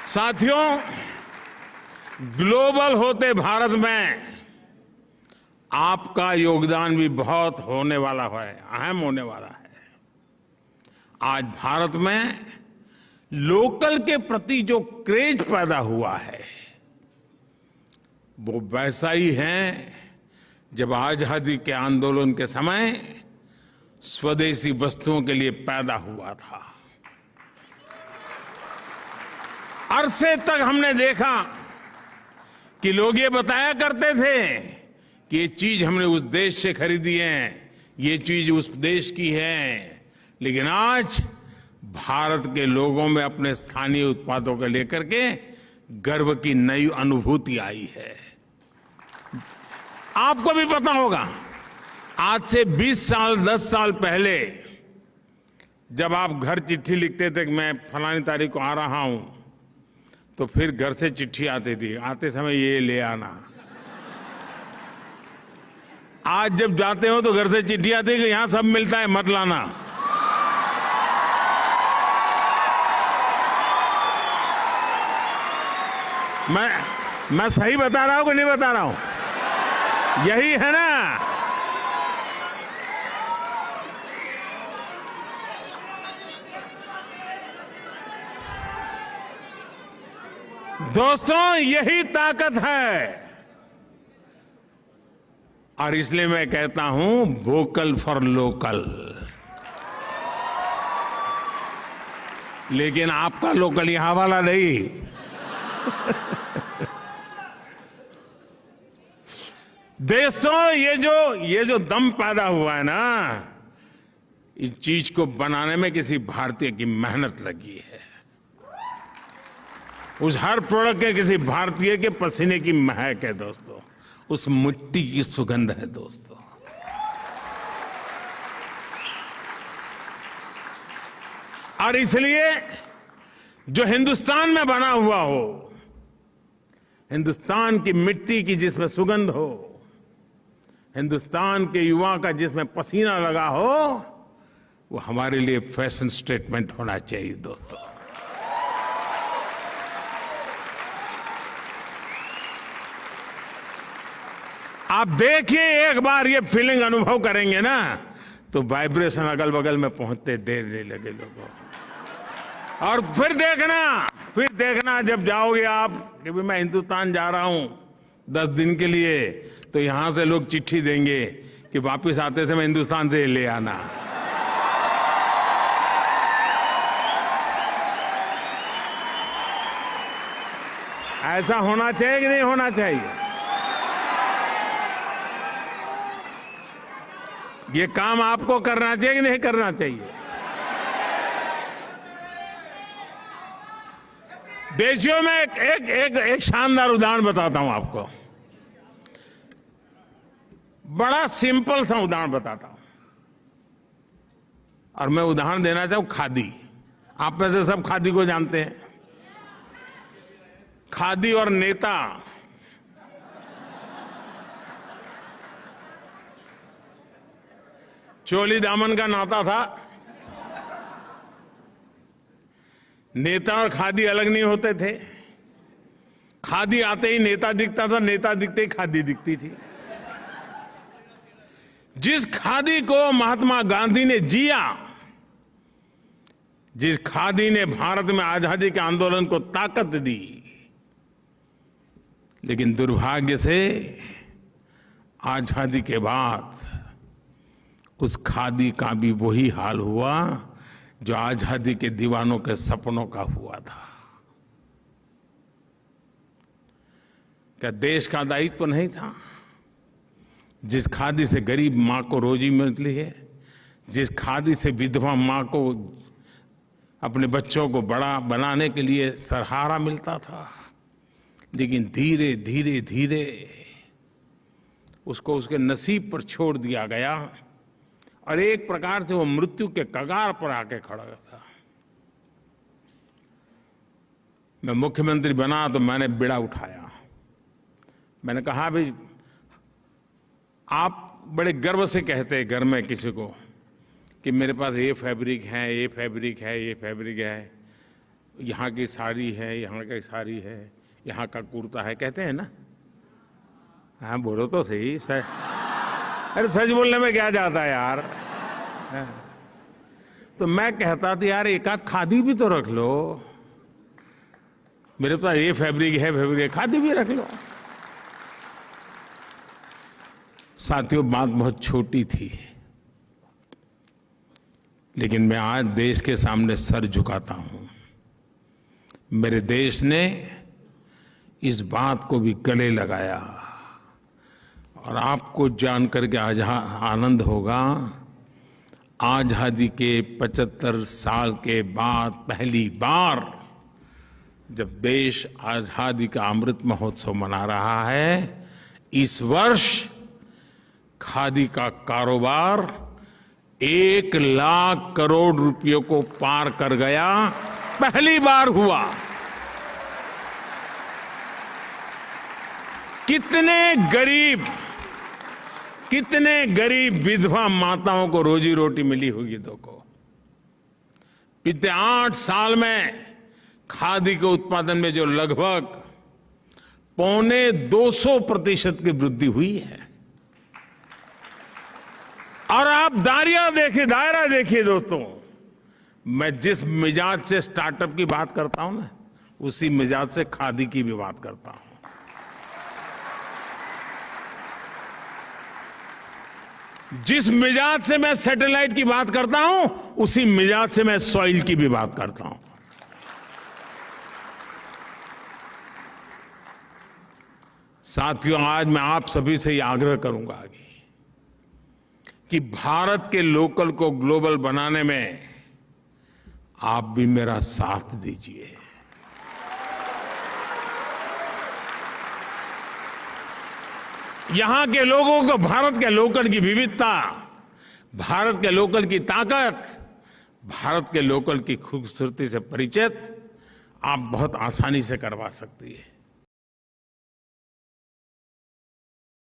साथियों, ग्लोबल होते भारत में आपका योगदान भी बहुत होने वाला है, अहम होने वाला है। आज भारत में लोकल के प्रति जो क्रेज पैदा हुआ है वो वैसा ही है जब आजादी के आंदोलन के समय स्वदेशी वस्तुओं के लिए पैदा हुआ था। अरसे तक हमने देखा कि लोग ये बताया करते थे कि ये चीज हमने उस देश से खरीदी है, ये चीज उस देश की है, लेकिन आज भारत के लोगों में अपने स्थानीय उत्पादों को लेकर के गर्व की नई अनुभूति आई है। आपको भी पता होगा, आज से 20 साल 10 साल पहले जब आप घर चिट्ठी लिखते थे कि मैं फलानी तारीख को आ रहा हूं, तो फिर घर से चिट्ठी आती थी, आते समय ये ले आना। आज जब जाते हो तो घर से चिट्ठी आती है कि यहां सब मिलता है, मत लाना। मैं सही बता रहा हूं कि नहीं बता रहा हूं? यही है ना। दोस्तों, यही ताकत है और इसलिए मैं कहता हूं वोकल फॉर लोकल। लेकिन आपका लोकल यहां वाला नहीं। दोस्तों, ये जो दम पैदा हुआ है ना, इस चीज को बनाने में किसी भारतीय की मेहनत लगी है। उस हर प्रोडक्ट के किसी भारतीय के पसीने की महक है दोस्तों, उस मिट्टी की सुगंध है दोस्तों। और इसलिए जो हिंदुस्तान में बना हुआ हो, हिंदुस्तान की मिट्टी की जिसमें सुगंध हो, हिंदुस्तान के युवा का जिसमें पसीना लगा हो, वो हमारे लिए फैशन स्टेटमेंट होना चाहिए दोस्तों। आप देखिए, एक बार ये फीलिंग अनुभव करेंगे ना, तो वाइब्रेशन अगल बगल में पहुंचते देर नहीं लगे लोगों। और फिर देखना जब जाओगे आप कि भी मैं हिंदुस्तान जा रहा हूं 10 दिन के लिए, तो यहां से लोग चिट्ठी देंगे कि वापस आते समय हिंदुस्तान से ले आना। ऐसा होना चाहिए कि नहीं होना चाहिए? ये काम आपको करना चाहिए कि नहीं करना चाहिए? देशियों में एक शानदार उदाहरण बताता हूं आपको। बड़ा सिंपल सा उदाहरण बताता हूं, और मैं उदाहरण देना चाहूं खादी। आप में से सब खादी को जानते हैं। खादी और नेता चोली दामन का नाता था। नेता और खादी अलग नहीं होते थे। खादी आते ही नेता दिखता था, नेता दिखते ही खादी दिखती थी। जिस खादी को महात्मा गांधी ने जिया, जिस खादी ने भारत में आजादी के आंदोलन को ताकत दी, लेकिन दुर्भाग्य से आजादी के बाद उस खादी का भी वही हाल हुआ जो आजादी के दीवानों के सपनों का हुआ था। क्या देश का दायित्व नहीं था? जिस खादी से गरीब मां को रोजी मिलती है, जिस खादी से विधवा मां को अपने बच्चों को बड़ा बनाने के लिए सहारा मिलता था, लेकिन धीरे धीरे धीरे उसको उसके नसीब पर छोड़ दिया गया और एक प्रकार से वो मृत्यु के कगार पर आके खड़ा था। मैं मुख्यमंत्री बना तो मैंने बीड़ा उठाया। मैंने कहा, भाई आप बड़े गर्व से कहते हैं घर में किसी को कि मेरे पास ये फैब्रिक है, ये फैब्रिक है, ये फैब्रिक है, यहाँ की साड़ी है, यहाँ की साड़ी है, यहाँ का कुर्ता है, कहते हैं ना? हाँ, बोलो तो सही। अरे सच बोलने में क्या जाता है यार। तो मैं कहता था यार एक आध खादी भी तो रख लो, मेरे पास ये फैब्रिक है, खादी भी रख लो। साथियों, बात बहुत छोटी थी, लेकिन मैं आज देश के सामने सर झुकाता हूं। मेरे देश ने इस बात को भी गले लगाया, और आपको जानकर के आज आनंद होगा, आजादी के 75 साल के बाद पहली बार जब देश आजादी का अमृत महोत्सव मना रहा है, इस वर्ष खादी का कारोबार 1 लाख करोड़ रुपयों को पार कर गया, पहली बार हुआ। कितने गरीब विधवा माताओं को रोजी रोटी मिली होगी। देखो, पिछले 8 साल में खादी के उत्पादन में जो लगभग 250% की वृद्धि हुई है। और आप दायरा देखिए दोस्तों, मैं जिस मिजाज से स्टार्टअप की बात करता हूं ना, उसी मिजाज से खादी की भी बात करता हूं। जिस मिजाज से मैं सैटेलाइट की बात करता हूं, उसी मिजाज से मैं सॉइल की भी बात करता हूं। साथियों, आज मैं आप सभी से ये आग्रह करूंगा आगे कि भारत के लोकल को ग्लोबल बनाने में आप भी मेरा साथ दीजिए। यहां के लोगों को भारत के लोकल की विविधता, भारत के लोकल की ताकत, भारत के लोकल की खूबसूरती से परिचित आप बहुत आसानी से करवा सकती है।